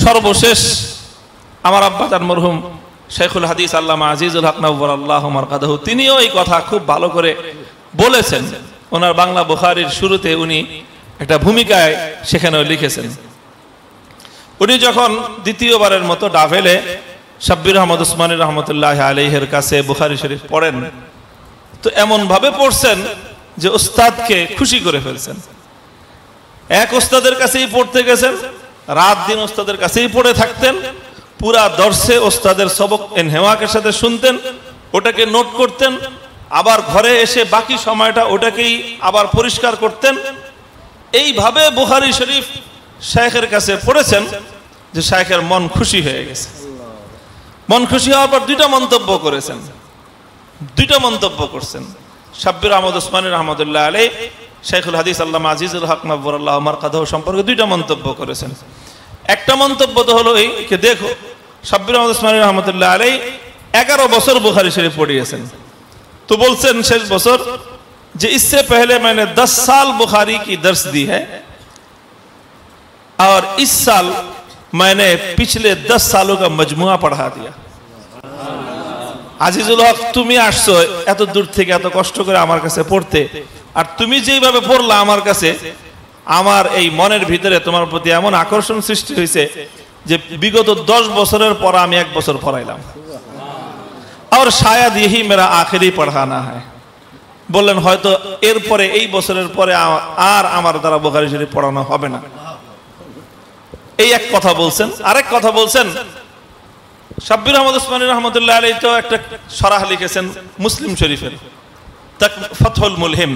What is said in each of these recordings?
সর্বশেষ আমার আব্বাজান মরহুম শেখুল হাদিস আল্লামা আজিজুল হক নওয়ারাল্লাহু মারকাদাহু তিনিও এই কথা খুব ভালো করে বলেছেন। ওনার বাংলা বুখারীর শুরুতে উনি একটা ভূমিকায় সেখানেও লিখেছেন। উনি যখন দ্বিতীয়বারের মতো ডাভেলে শাব্বির আহমদ উসমানী রহমতুল্লাহ আলাইহির কাছে বুখারী শরীফ পড়েন, তো এমন ভাবে পড়ছেন যে উস্তাদকে খুশি করে ফেলছেন। এক উস্তাদের কাছেই পড়তে গেছেন, রাত দিন উস্তাদের কাছেই পড়ে থাকতেন, পুরা দর্শে উস্তাদের সবক ইনহেওয়াকের সাথে শুনতেন, ওটাকে নোট করতেন, আবার ঘরে এসে বাকি সময়টা ওটাকেই আবার পরিষ্কার করতেন। এইভাবে বুখারী শরীফ শাইখের কাছে পড়েছেন যে শাইখের মন খুশি হয়ে গেছে। মন খুশি হওয়ার পর দুইটা মন্তব্য করছেন। শাব্বির আহমদ উসমানী রহমতুল্লাহ আলাইহি শেখুল হাদিস আল্লামা আজিজুল হক নওয়ারাল্লাহু মারকাদাহু সম্পর্কে দুইটা মন্তব্য করেছেন। একটা মন্তব্য তো হলো এই যে দেখো, শাব্বির আহমদ উসমানী রহমতুল্লাহ আলাইহি 11 বছর বুখারী শরীফ পড়িয়েছেন। तो बोलছেন শেষ বছর যে इससे पहले मैंने 10 साल बुखारी की दर्स दी है और इस साल मैंने पिछले 10 सालों का मजमुआ पढ़ा दिया। আজিজুল হক, তুমি আসছো এত দূর থেকে এত কষ্ট করে আমার কাছে পড়তে, আর তুমি যেইভাবে পড়লা আমার কাছে, আমার এই মনের ভিতরে তোমার প্রতি এমন আকর্ষণ সৃষ্টি হয়েছে যে বিগত 10 বছরের পর আমি 1 বছর পড়াইলাম। और शायद यही मेरा आखिरी पढ़ाना है। বললেন হয়তো এরপরে এই বছরের পরে আর আমার দ্বারা বুখারী শরীফ পড়ানো হবে না। এই এক কথা বলছেন। আরেক কথা বলছেন, শাব্বির আহমদ উসমানী রহমতুল্লাহ আলাইহি তো একটা শরাহ লিখেছেন মুসলিম শরীফের, ফাতহুল মুলহিম,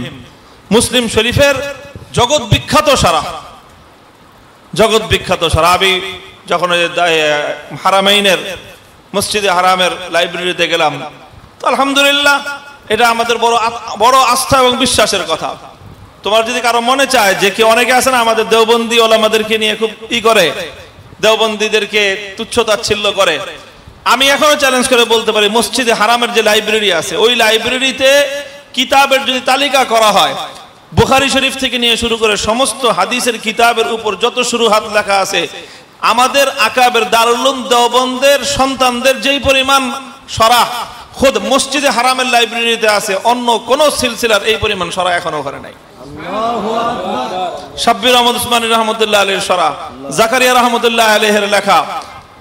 মুসলিম শরীফের জগৎ বিখ্যাত শরাহ। আমি যখন হারামাইনের মসজিদে হারামের লাইব্রেরিতে গেলাম, তো আলহামদুলিল্লাহ এটা আমাদের বড় আস্থা এবং বিশ্বাসের কথা। তোমার যদি কারো মনে চায় যে কি, অনেকে আছে না আমাদের দেওবন্দি ওলামাদেরকে নিয়ে খুব করে, দেওবন্দীদেরকে তুচ্ছ-তাচ্ছিল্য করে, আমি এখনো চ্যালেঞ্জ করে বলতে পারি মসজিদে হারামের যে লাইব্রেরি আছে, ওই লাইব্রেরিতে কিতাবের যদি তালিকা করা হয়, বুখারী শরীফ থেকে নিয়ে শুরু করে সমস্ত হাদিসের কিতাবের উপর যত শুরুহাত লেখা আছে, আমাদের আকাবের দারুল উলুম দেওবন্দের সন্তানদের যেই পরিমাণ শরাহ খুদ মসজিদে হারামের লাইব্রেরিতে আছে, অন্য কোন সিলসিলার এই পরিমাণ শরাহ এখনো ঘরে নাই। আল্লাহু আকবার। শাব্বির আহমদ উসমানী রহমতুল্লাহ আলাইহির শরাহ, জাকারিয়া রহমতুল্লাহ আলাইহির লেখা,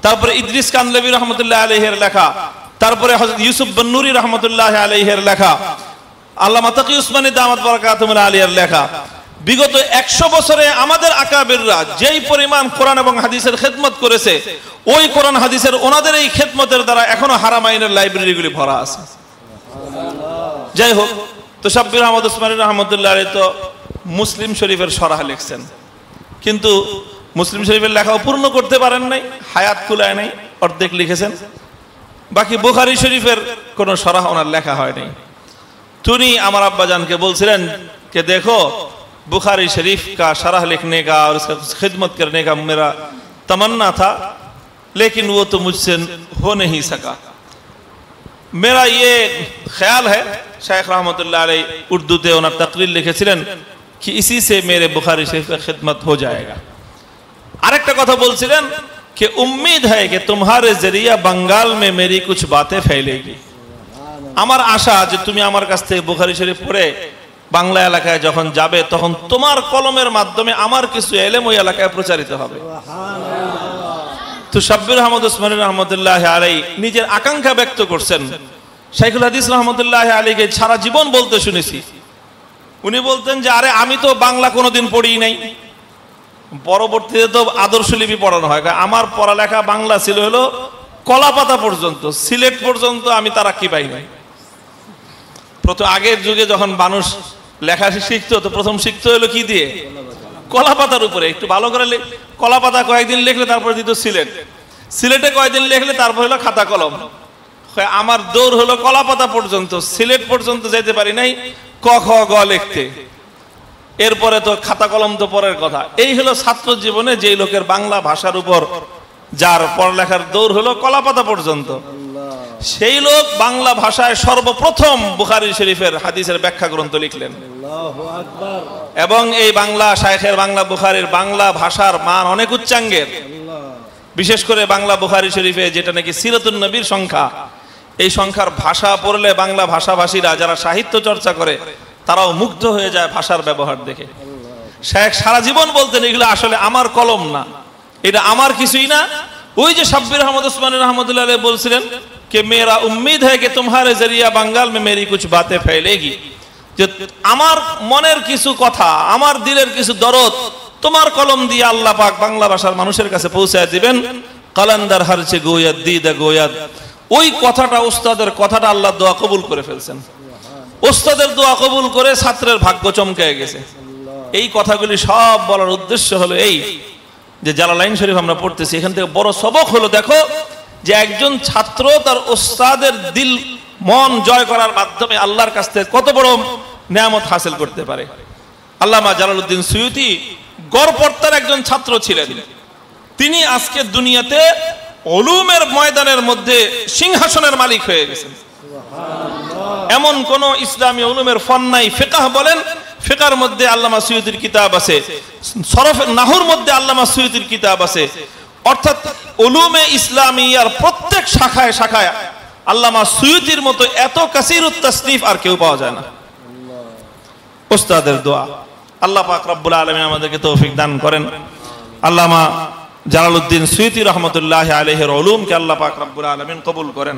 তারপরে ইদ্রিস কানলবী রহমতুল্লাহ আলাইহির লেখা, তারপরে হযরত ইউসুফ বন্নুরি রহমতুল্লাহ আলাইহির লেখা, আল্লামা তাকি উসমানী দামাত বারাকাতুহুল আলিয়ার লেখা। বিগত 100 বছরে আমাদের আকাবিররা যেই পরিমাণ কোরআন এবং হাদিসের খেদমত করেছে, ওই কোরআন হাদিসের ওনাদের এই খেদমতের দ্বারা এখনো হারামাইনের লাইব্রেরিগুলি ভরা আছে। যাই হোক, তো শাব্বির আহমদ উসমানী রহমতুল্লাহ আলাইহি তো মুসলিম শরীফের শরাহ লিখছেন, কিন্তু মুসলিম শরীফের লেখাও পূর্ণ করতে পারেন নাই, হায়াত কুলায় নাই, অর্ধেক লিখেছেন। বাকি বুখারী শরীফের কোনো শরাহ ওনার লেখা হয় নাই। তিনি আমার আব্বাজানকে বলছিলেন कि देखो बुखारी शरीफ का शरह लिखने का और उसका खिदमत करने का मेरा तमन्ना था, लेकिन वो तो मुझसे हो नहीं सका। मेरा ये ख्याल है, शेख रहमतुल्लाह अलैह उर्दू ते उन्हें तकरीर लिखेছিলেন कि इसी से मेरे बुखारी शरीफ का खिदमत हो जाएगा। আরেকটা কথা বলছিলেন कि उम्मीद है कि तुम्हारे जरिया बंगाल में मेरी कुछ बातें फैलेगी। আমার আশা যে তুমি আমার কাছ থেকে বুখারী শরীফ পড়ে বাংলা এলাকায় যখন যাবে, তখন তোমার কলমের মাধ্যমে আমার কিছু ইলম ওই এলাকায় প্রচারিত হবে। তো শাব্বির আহমদ উসমানী রহমতুল্লাহ আলাইহি নিজের আকাঙ্ক্ষা ব্যক্ত করছেন। শাইখুল হাদিস রহমতুল্লাহ আলাইহিকে সারা জীবন বলতে শুনেছি, উনি বলতেন যে আরে আমি তো বাংলা কোনোদিন পড়ি নাই, পরবর্তীতে তো আদর্শ লিপি পড়ানো হয়। আমার পড়ালেখা বাংলা ছিল হলো কলাপাতা পর্যন্ত, সিলেট পর্যন্ত আমি তারাক্কি পাই নাই। প্রথম আগের যুগে যখন মানুষ লেখা শিখতো, তো প্রথম শিখতে হলো কি দিয়ে? কলাপাতার উপরে। একটু ভালো করে কলাপাতা কয়েকদিন লিখলে তারপরে দিত সিলেট, সিলেটে কয়েকদিন লিখলে তারপর হলো খাতা কলম। আমার দৌড় হলো কলাপাতা পর্যন্ত, সিলেট পর্যন্ত যেতে পারি নাই ক খ গ লিখতে, এরপরে তো খাতা কলম তো পরের কথা। এই হলো ছাত্র জীবনে যেই লোকের বাংলা ভাষার উপর যার পড়ালেখার দৌড় হলো কলাপাতা পর্যন্ত, সেই লোক বাংলা ভাষায় সর্বপ্রথম বুখারী শরীফের হাদিসের ব্যাখ্যা গ্রন্থ লিখলেন। এবং এই বাংলা শাইখের বাংলা বুখারীর বাংলা ভাষার মান অনেক উচ্চাঙ্গের। বিশেষ করে বাংলা বুখারী শরীফে যেটা নাকি সিরাতুন নবীর সংখ্যা, এই সংখ্যার ভাষা পড়লে বাংলা ভাষাভাষীরা যারা সাহিত্য চর্চা করে তারাও মুগ্ধ হয়ে যায় ভাষার ব্যবহার দেখে। শেখ সারা জীবন বলতেন এগুলো আসলে আমার কলম না, এটা আমার কিছুই না। ওই যে শাব্বির আহমদ উসমানী রহমতুল্লাহ আলাইহি বলছিলেন कि मेरा उम्मीद है कि तुम्हारे जरिया बंगाल में मेरी कुछ बातें फैलेगी, যে আমার মনের কিছু কথা, আমার দিলের কিছু দরদ তোমার কলম দিয়ে আল্লাহ পাক বাংলা ভাষার মানুষের কাছে পৌঁছায় দিবেন। কালান্দার হারছে গোয়াদ দিদা গোয়াদ, ওই কথাটা উস্তাদের কথাটা আল্লাহ দোয়া কবুল করে ফেলছেন। উস্তাদের দোয়া কবুল করে ছাত্রের ভাগ্য চমকে গেছে। এই কথাগুলি সব বলার উদ্দেশ্য হলো এই যে জালালাইন শরীফ আমরা পড়তেছি, এখান থেকে বড় সবক হলো দেখো যে একজন ছাত্র তার উস্তাদের দিল মন জয় করার মাধ্যমে আল্লাহর কাছ থেকে কত বড় নেয়ামত হাসিল করতে পারে। আল্লামা জালালউদ্দিন সুয়ুতি গড়পড়তার একজন ছাত্র ছিলেন। তিনি আজকে দুনিয়াতে উলুমের ময়দানের মধ্যে সিংহাসনের মালিক হয়ে গেছেন। এমন কোন ইসলামী উলুমের ফন নাই। ফিকহ বলেন, ফিকহের মধ্যে আল্লামা সুয়ুতির কিতাব আছে, সরফ নাহুর মধ্যে আল্লামা সুয়ুতির কিতাব আছে। অর্থাৎ উলুমে ইসলামিয়ার প্রত্যেক শাখায় শাখায় আল্লামা সুয়ুতির মতো এত কাসিরুত তাসনিফ আর কেউ পাওয়া যায় না। উস্তাদের দোয়া, আল্লাহ পাক রব্বুল আলামিন আমাদেরকে তৌফিক দান করেন। আল্লামা জালালউদ্দিন সুয়ুতি রহমতুল্লাহ আলাইহির উলুমকে আল্লাহ পাক রব্বুল আলামিন কবুল করেন।